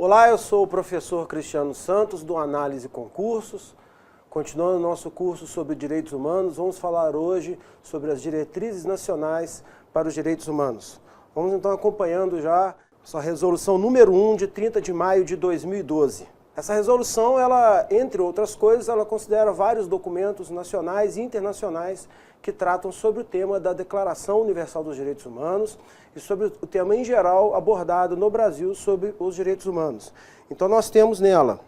Olá, eu sou o professor Cristiano Santos, do Análise e Concursos. Continuando o nosso curso sobre direitos humanos, vamos falar hoje sobre as diretrizes nacionais para os direitos humanos. Vamos então acompanhando já a resolução número 1 de 30 de maio de 2012. Essa resolução, ela, entre outras coisas, ela considera vários documentos nacionais e internacionais que tratam sobre o tema da Declaração Universal dos Direitos Humanos e sobre o tema em geral abordado no Brasil sobre os direitos humanos. Então nós temos nela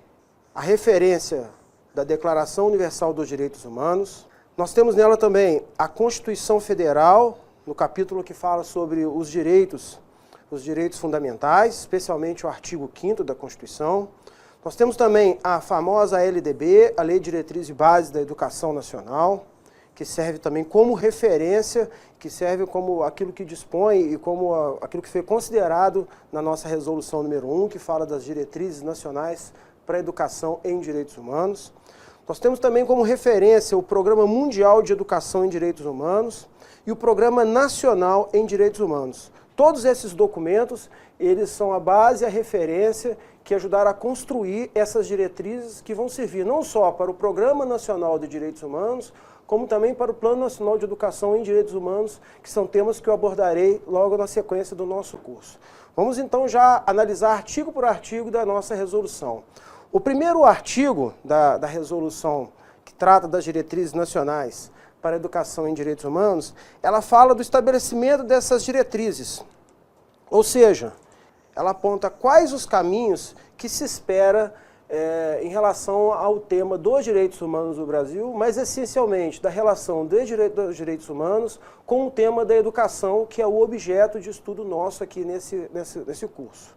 a referência da Declaração Universal dos Direitos Humanos, nós temos nela também a Constituição Federal, no capítulo que fala sobre os direitos fundamentais, especialmente o artigo 5º da Constituição. Nós temos também a famosa LDB, a Lei de Diretrizes e Bases da Educação Nacional, que serve também como referência, que serve como aquilo que dispõe e como aquilo que foi considerado na nossa resolução número 1, que fala das diretrizes nacionais para a educação em direitos humanos. Nós temos também como referência o Programa Mundial de Educação em Direitos Humanos e o Programa Nacional em Direitos Humanos. Todos esses documentos, eles são a base e a referência que ajudaram a construir essas diretrizes que vão servir não só para o Programa Nacional de Direitos Humanos, como também para o Plano Nacional de Educação em Direitos Humanos, que são temas que eu abordarei logo na sequência do nosso curso. Vamos então já analisar artigo por artigo da nossa resolução. O primeiro artigo da resolução, que trata das diretrizes nacionais para a educação em direitos humanos, ela fala do estabelecimento dessas diretrizes. Ou seja, ela aponta quais os caminhos que se espera em relação ao tema dos direitos humanos do Brasil, mas essencialmente da relação dos direitos humanos com o tema da educação, que é o objeto de estudo nosso aqui nesse curso.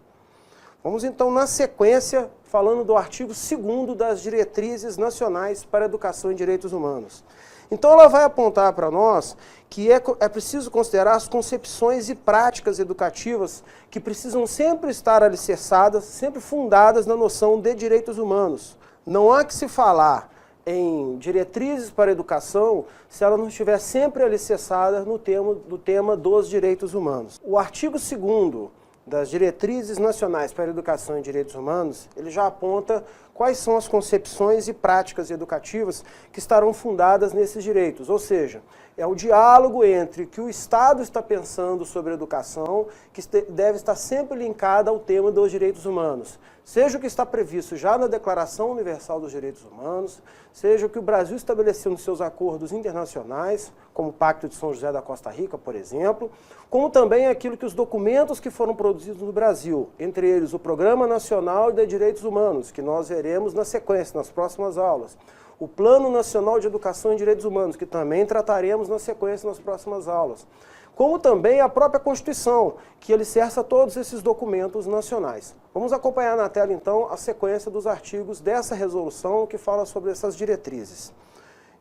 Vamos então, na sequência, falando do artigo 2º das diretrizes nacionais para a educação em direitos humanos. Então ela vai apontar para nós que é preciso considerar as concepções e práticas educativas que precisam sempre estar alicerçadas, sempre fundadas na noção de direitos humanos. Não há que se falar em diretrizes para a educação se ela não estiver sempre alicerçada no tema dos direitos humanos. O artigo 2º das diretrizes nacionais para a educação em direitos humanos, ele já aponta quais são as concepções e práticas educativas que estarão fundadas nesses direitos, ou seja, é o diálogo entre o que o Estado está pensando sobre a educação, que deve estar sempre linkada ao tema dos direitos humanos, seja o que está previsto já na Declaração Universal dos Direitos Humanos, seja o que o Brasil estabeleceu nos seus acordos internacionais, como o Pacto de São José da Costa Rica, por exemplo, como também aquilo que os documentos que foram produzidos no Brasil, entre eles o Programa Nacional de Direitos Humanos, que nós veremos na sequência, nas próximas aulas, o Plano Nacional de Educação em Direitos Humanos, que também trataremos na sequência nas próximas aulas, como também a própria Constituição, que alicerça todos esses documentos nacionais. Vamos acompanhar na tela, então, a sequência dos artigos dessa resolução que fala sobre essas diretrizes.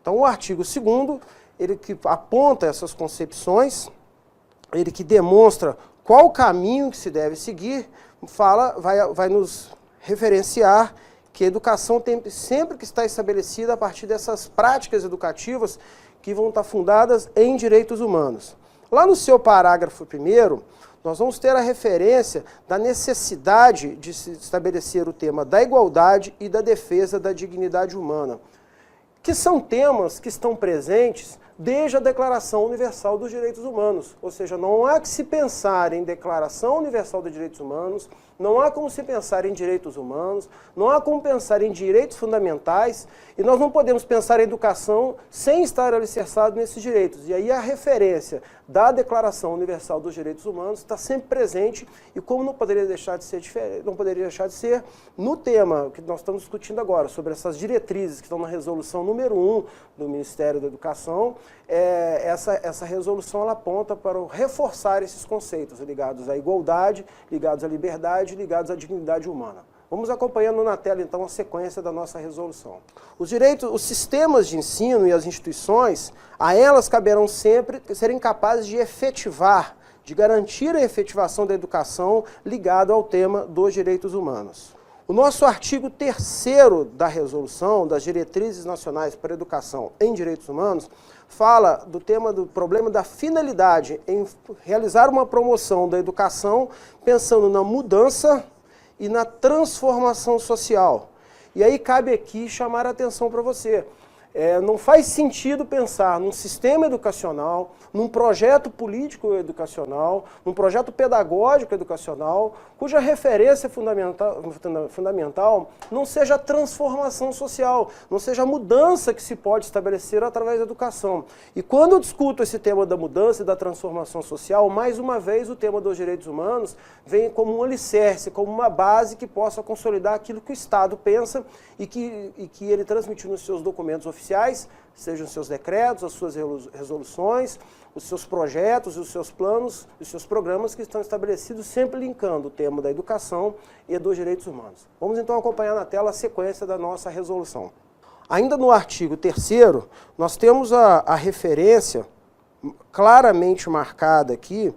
Então, o artigo 2º, ele que aponta essas concepções, ele que demonstra qual o caminho que se deve seguir, vai nos referenciar que a educação tem sempre que estar estabelecida a partir dessas práticas educativas que vão estar fundadas em direitos humanos. Lá no seu parágrafo 1º, nós vamos ter a referência da necessidade de se estabelecer o tema da igualdade e da defesa da dignidade humana, que são temas que estão presentes desde a Declaração Universal dos Direitos Humanos. Ou seja, não há que se pensar em Declaração Universal dos Direitos Humanos, não há como se pensar em direitos humanos, não há como pensar em direitos fundamentais, e nós não podemos pensar em educação sem estar alicerçado nesses direitos. E aí a referência da Declaração Universal dos Direitos Humanos está sempre presente, e como não poderia deixar de ser diferente, não poderia deixar de ser, no tema que nós estamos discutindo agora, sobre essas diretrizes que estão na resolução número 1 do Ministério da Educação, essa resolução ela aponta para reforçar esses conceitos ligados à igualdade, ligados à liberdade, ligados à dignidade humana. Vamos acompanhando na tela, então, a sequência da nossa resolução. Os sistemas de ensino e as instituições, a elas caberão sempre serem capazes de efetivar, de garantir a efetivação da educação ligada ao tema dos direitos humanos. O nosso artigo 3º da resolução, das diretrizes nacionais para a educação em direitos humanos, fala do problema da finalidade em realizar uma promoção da educação pensando na mudança e na transformação social. E aí cabe aqui chamar a atenção para você. Não faz sentido pensar num sistema educacional, num projeto político educacional, num projeto pedagógico educacional, cuja referência fundamental não seja a transformação social, não seja a mudança que se pode estabelecer através da educação. E quando eu discuto esse tema da mudança e da transformação social, mais uma vez o tema dos direitos humanos vem como um alicerce, como uma base que possa consolidar aquilo que o Estado pensa e que ele transmitiu nos seus documentos oficiais, sejam os seus decretos, as suas resoluções, os seus projetos, os seus planos, os seus programas que estão estabelecidos, sempre linkando o tema da educação e dos direitos humanos. Vamos então acompanhar na tela a sequência da nossa resolução. Ainda no artigo 3º, nós temos a referência claramente marcada aqui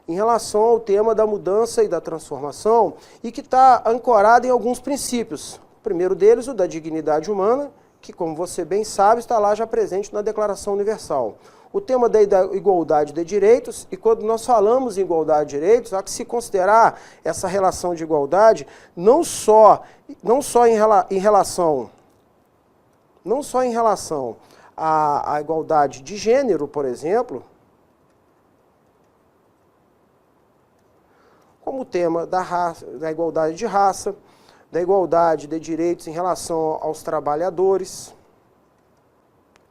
em relação ao tema da mudança e da transformação e que está ancorado em alguns princípios. O primeiro deles, o da dignidade humana, que, como você bem sabe, está lá já presente na Declaração Universal. O tema da igualdade de direitos, e quando nós falamos em igualdade de direitos, há que se considerar essa relação de igualdade não só em relação à igualdade de gênero, por exemplo, como o tema da igualdade de raça, da igualdade de direitos em relação aos trabalhadores,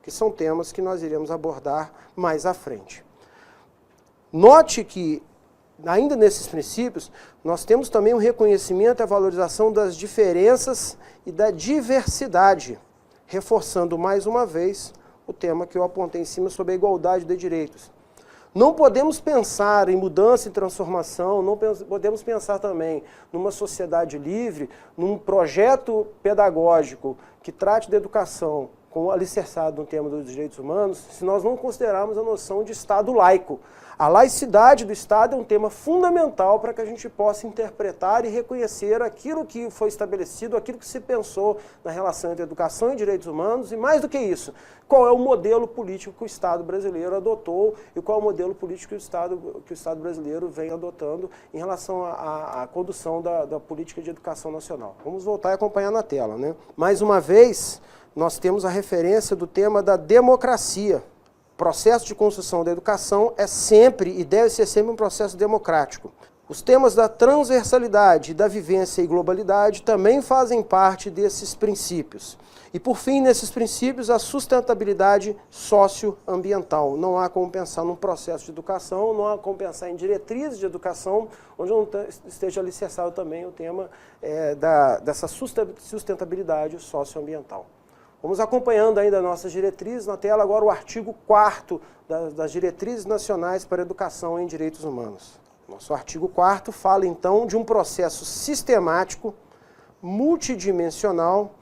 que são temas que nós iremos abordar mais à frente. Note que, ainda nesses princípios, nós temos também um reconhecimento e a valorização das diferenças e da diversidade, reforçando mais uma vez o tema que eu apontei em cima sobre a igualdade de direitos. Não podemos pensar em mudança e transformação, não podemos pensar também numa sociedade livre, num projeto pedagógico que trate da educação como alicerçado no tema dos direitos humanos, se nós não considerarmos a noção de Estado laico. A laicidade do Estado é um tema fundamental para que a gente possa interpretar e reconhecer aquilo que foi estabelecido, aquilo que se pensou na relação entre educação e direitos humanos, e mais do que isso, qual é o modelo político que o Estado brasileiro adotou e qual é o modelo político que o Estado brasileiro vem adotando em relação à condução da política de educação nacional. Vamos voltar e acompanhar na tela, né? Mais uma vez, nós temos a referência do tema da democracia. O processo de construção da educação é sempre e deve ser sempre um processo democrático. Os temas da transversalidade, da vivência e globalidade também fazem parte desses princípios. E, por fim, nesses princípios, a sustentabilidade socioambiental. Não há como pensar num processo de educação, não há como pensar em diretrizes de educação, onde não esteja alicerçado também o tema dessa sustentabilidade socioambiental. Vamos acompanhando ainda nossas diretrizes. Na tela agora o artigo 4º das Diretrizes Nacionais para a Educação em Direitos Humanos. Nosso artigo 4º fala então de um processo sistemático, multidimensional,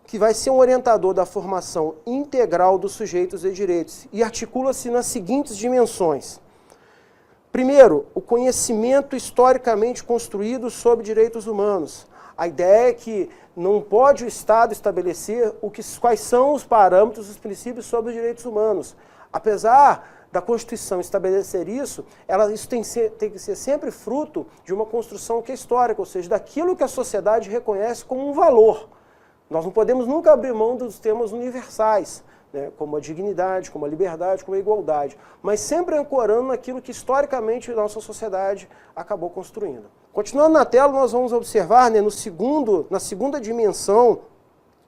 que vai ser um orientador da formação integral dos sujeitos de direitos e articula-se nas seguintes dimensões. Primeiro, o conhecimento historicamente construído sobre direitos humanos. A ideia é que não pode o Estado estabelecer quais são os parâmetros, os princípios sobre os direitos humanos. Apesar da Constituição estabelecer isso tem que ser sempre fruto de uma construção que é histórica, ou seja, daquilo que a sociedade reconhece como um valor. Nós não podemos nunca abrir mão dos temas universais, né, como a dignidade, como a liberdade, como a igualdade, mas sempre ancorando naquilo que historicamente a nossa sociedade acabou construindo. Continuando na tela, nós vamos observar, né, na segunda dimensão,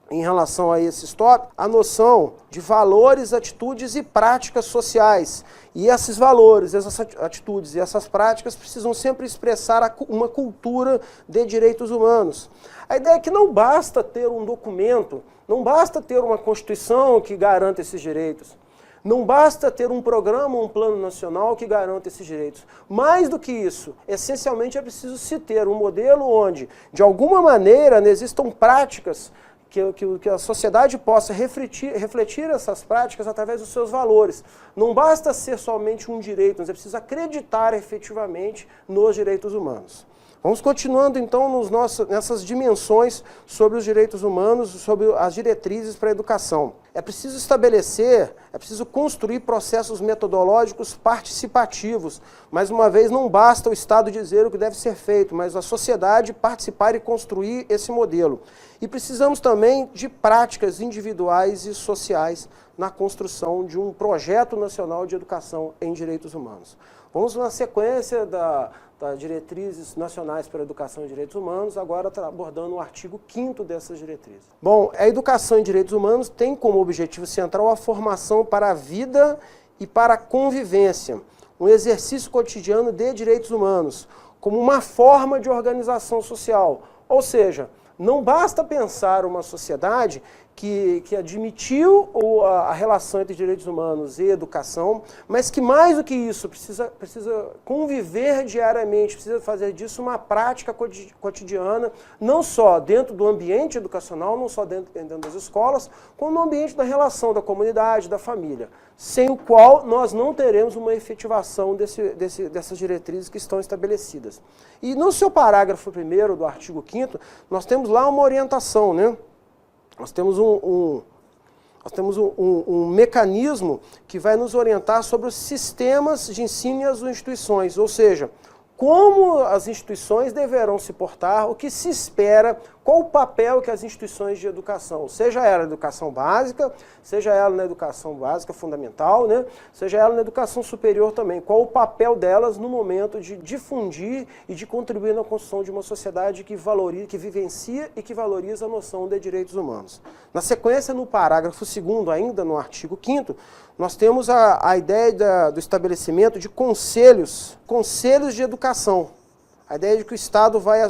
em relação a esses tópicos, a noção de valores, atitudes e práticas sociais. E esses valores, essas atitudes e essas práticas precisam sempre expressar uma cultura de direitos humanos. A ideia é que não basta ter um documento, não basta ter uma Constituição que garanta esses direitos. Não basta ter um programa, um plano nacional que garanta esses direitos. Mais do que isso, essencialmente é preciso se ter um modelo onde, de alguma maneira, existam práticas que a sociedade possa refletir essas práticas através dos seus valores. Não basta ser somente um direito, mas é preciso acreditar efetivamente nos direitos humanos. Vamos continuando, então, nessas dimensões sobre os direitos humanos, sobre as diretrizes para a educação. É preciso estabelecer, é preciso construir processos metodológicos participativos. Mais uma vez, não basta o Estado dizer o que deve ser feito, mas a sociedade participar e construir esse modelo. E precisamos também de práticas individuais e sociais na construção de um projeto nacional de educação em direitos humanos. Vamos na sequência das diretrizes nacionais para a educação em direitos humanos, agora abordando o artigo 5º dessas diretrizes. Bom, a educação em direitos humanos tem como objetivo central a formação para a vida e para a convivência, um exercício cotidiano de direitos humanos, como uma forma de organização social. Ou seja, não basta pensar uma sociedade que admitiu a relação entre direitos humanos e educação, mas que mais do que isso precisa conviver diariamente, precisa fazer disso uma prática cotidiana, não só dentro do ambiente educacional, não só dentro das escolas, como no ambiente da relação da comunidade, da família, sem o qual nós não teremos uma efetivação dessas diretrizes que estão estabelecidas. E no seu parágrafo 1º do artigo 5º, nós temos lá uma orientação, né? Nós temos um mecanismo que vai nos orientar sobre os sistemas de ensino e as instituições, ou seja, como as instituições deverão se portar, o que se espera, qual o papel que as instituições de educação, seja ela na educação básica, seja ela na educação básica fundamental, né, seja ela na educação superior também, qual o papel delas no momento de difundir e de contribuir na construção de uma sociedade que valoriza, que vivencia e que valoriza a noção de direitos humanos. Na sequência, no parágrafo 2º, ainda no artigo 5º, nós temos a ideia do estabelecimento de conselhos de educação. A ideia de que o Estado vai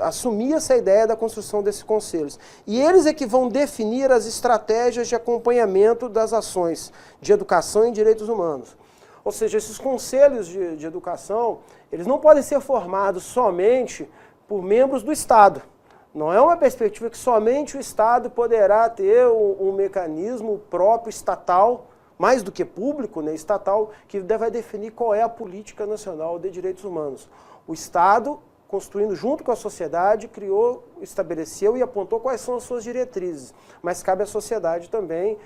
assumir essa ideia da construção desses conselhos. E eles é que vão definir as estratégias de acompanhamento das ações de educação em direitos humanos. Ou seja, esses conselhos de educação, eles não podem ser formados somente por membros do Estado. Não é uma perspectiva que somente o Estado poderá ter um mecanismo próprio estatal, mais do que público, né, estatal, que vai definir qual é a política nacional de direitos humanos. O Estado, construindo junto com a sociedade, criou, estabeleceu e apontou quais são as suas diretrizes, mas cabe à sociedade também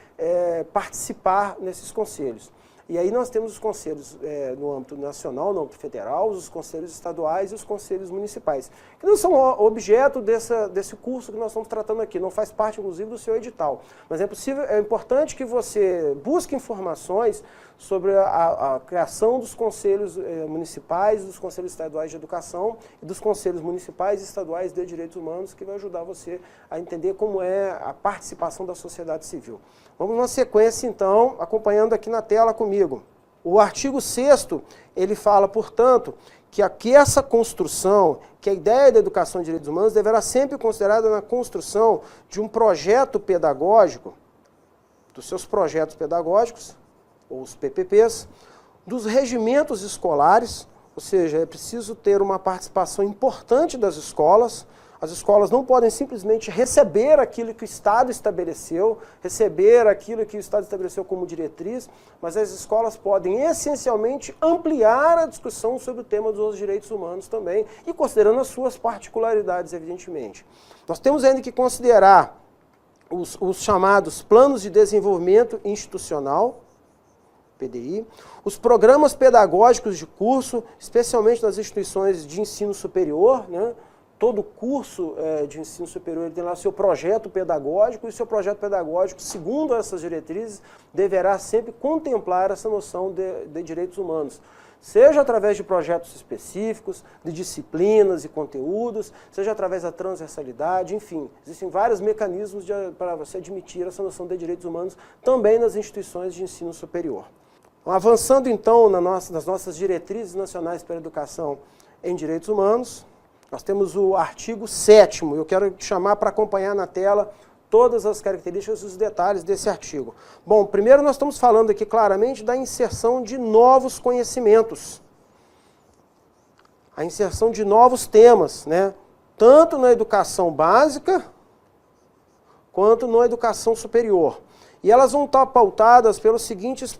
participar nesses conselhos. E aí nós temos os conselhos no âmbito nacional, no âmbito federal, os conselhos estaduais e os conselhos municipais, que não são objeto desse curso que nós estamos tratando aqui, não faz parte, inclusive, do seu edital. Mas é importante que você busque informações sobre a criação dos conselhos municipais, dos conselhos estaduais de educação e dos conselhos municipais e estaduais de direitos humanos, que vai ajudar você a entender como é a participação da sociedade civil. Vamos na sequência, então, acompanhando aqui na tela comigo. O artigo 6º, ele fala, portanto, que essa construção, que a ideia da educação em direitos humanos deverá sempre ser considerada na construção de um projeto pedagógico, dos seus projetos pedagógicos, ou os PPPs, dos regimentos escolares, ou seja, é preciso ter uma participação importante das escolas. As escolas não podem simplesmente receber aquilo que o Estado estabeleceu, receber aquilo que o Estado estabeleceu como diretriz, mas as escolas podem essencialmente ampliar a discussão sobre o tema dos direitos humanos também, e considerando as suas particularidades, evidentemente. Nós temos ainda que considerar os chamados planos de desenvolvimento institucional, PDI, os programas pedagógicos de curso, especialmente nas instituições de ensino superior, né? Todo curso de ensino superior tem lá seu projeto pedagógico, e seu projeto pedagógico, segundo essas diretrizes, deverá sempre contemplar essa noção de direitos humanos. Seja através de projetos específicos, de disciplinas e conteúdos, seja através da transversalidade, enfim, existem vários mecanismos para você admitir essa noção de direitos humanos também nas instituições de ensino superior. Avançando então nas nossas diretrizes nacionais para a educação em direitos humanos, nós temos o artigo 7º, eu quero te chamar para acompanhar na tela todas as características e os detalhes desse artigo. Bom, primeiro nós estamos falando aqui claramente da inserção de novos conhecimentos, a inserção de novos temas, né? Tanto na educação básica quanto na educação superior. E elas vão estar pautadas pelas seguintes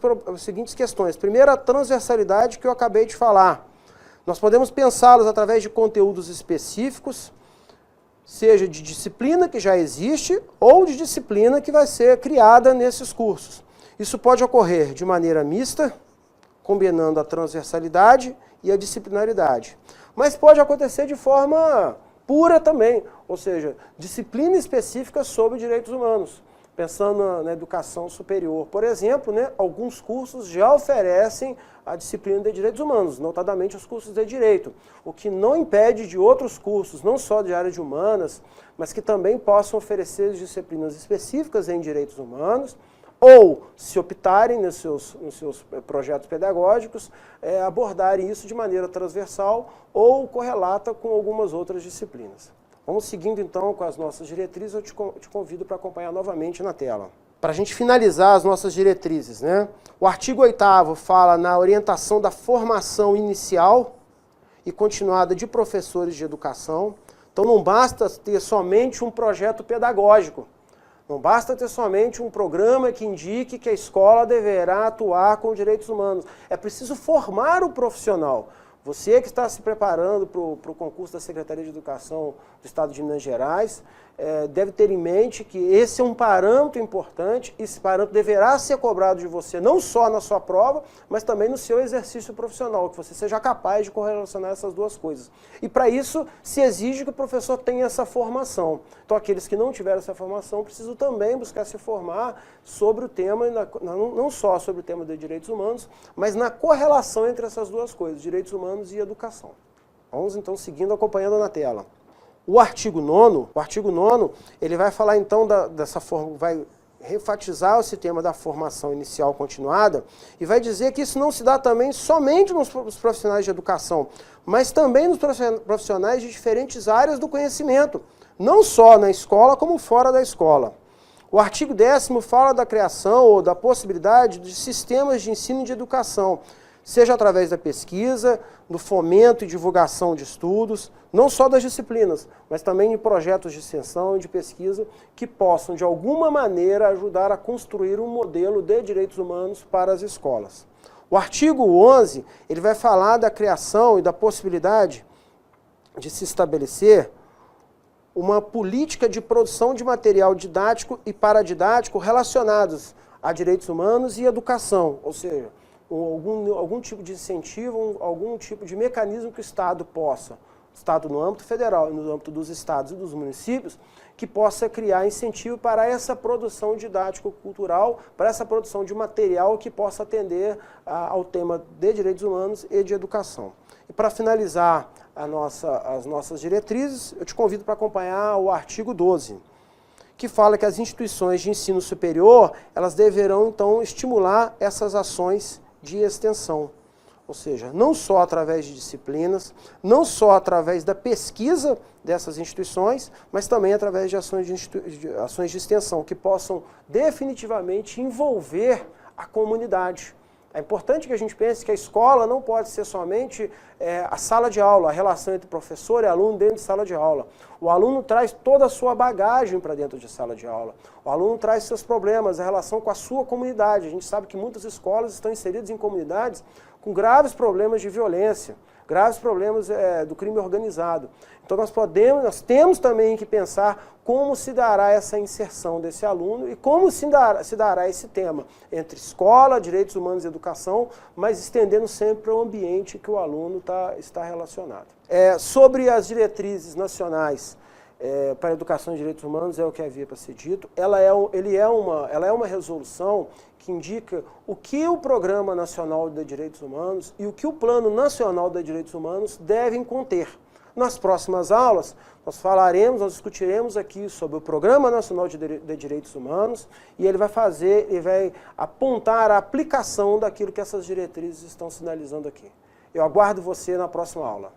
questões. Primeiro, a transversalidade que eu acabei de falar. Nós podemos pensá-los através de conteúdos específicos, seja de disciplina que já existe ou de disciplina que vai ser criada nesses cursos. Isso pode ocorrer de maneira mista, combinando a transversalidade e a disciplinaridade. Mas pode acontecer de forma pura também, ou seja, disciplina específica sobre direitos humanos, pensando na educação superior. Por exemplo, alguns cursos já oferecem a disciplina de direitos humanos, notadamente os cursos de direito, o que não impede de outros cursos, não só de área de humanas, mas que também possam oferecer disciplinas específicas em direitos humanos, ou, se optarem nos seus projetos pedagógicos, abordarem isso de maneira transversal ou correlata com algumas outras disciplinas. Vamos seguindo então com as nossas diretrizes, eu te convido para acompanhar novamente na tela. Para a gente finalizar as nossas diretrizes, o artigo 8º fala na orientação da formação inicial e continuada de professores de educação. Então não basta ter somente um projeto pedagógico. Não basta ter somente um programa que indique que a escola deverá atuar com direitos humanos. É preciso formar o profissional. Você que está se preparando para o concurso da Secretaria de Educação do Estado de Minas Gerais, deve ter em mente que esse é um parâmetro importante, e esse parâmetro deverá ser cobrado de você, não só na sua prova, mas também no seu exercício profissional, que você seja capaz de correlacionar essas duas coisas. E para isso se exige que o professor tenha essa formação. Então aqueles que não tiveram essa formação precisam também buscar se formar sobre o tema, não só sobre o tema de direitos humanos, mas na correlação entre essas duas coisas, direitos humanos e educação. Vamos então seguindo, acompanhando na tela. O artigo 9º, ele vai falar então dessa forma, vai enfatizar esse tema da formação inicial continuada e vai dizer que isso não se dá também somente nos profissionais de educação, mas também nos profissionais de diferentes áreas do conhecimento, não só na escola como fora da escola. O artigo 10º fala da criação ou da possibilidade de sistemas de ensino e de educação, seja através da pesquisa, do fomento e divulgação de estudos, não só das disciplinas, mas também de projetos de extensão e de pesquisa que possam, de alguma maneira, ajudar a construir um modelo de direitos humanos para as escolas. O artigo 11, ele vai falar da criação e da possibilidade de se estabelecer uma política de produção de material didático e paradidático relacionados a direitos humanos e educação, ou seja, algum tipo de incentivo, algum tipo de mecanismo que o Estado possa, Estado no âmbito federal e no âmbito dos estados e dos municípios, que possa criar incentivo para essa produção didático-cultural, para essa produção de material que possa atender ao tema de direitos humanos e de educação. E para finalizar as nossas diretrizes, eu te convido para acompanhar o artigo 12, que fala que as instituições de ensino superior, elas deverão então estimular essas ações de extensão, ou seja, não só através de disciplinas, não só através da pesquisa dessas instituições, mas também através de ações de extensão, que possam definitivamente envolver a comunidade. É importante que a gente pense que a escola não pode ser somente a sala de aula, a relação entre professor e aluno dentro de sala de aula. O aluno traz toda a sua bagagem para dentro de sala de aula. O aluno traz seus problemas, a relação com a sua comunidade. A gente sabe que muitas escolas estão inseridas em comunidades com graves problemas de violência, graves problemas do crime organizado. Então nós temos também que pensar como se dará essa inserção desse aluno e como se dará esse tema entre escola, direitos humanos e educação, mas estendendo sempre para o ambiente que o aluno está relacionado. Sobre as diretrizes nacionais para a educação e direitos humanos, é o que havia para ser dito, ela é uma resolução que indica o que o Programa Nacional de Direitos Humanos e o que o Plano Nacional de Direitos Humanos devem conter. Nas próximas aulas, nós discutiremos aqui sobre o Programa Nacional de Direitos Humanos e ele vai apontar a aplicação daquilo que essas diretrizes estão sinalizando aqui. Eu aguardo você na próxima aula.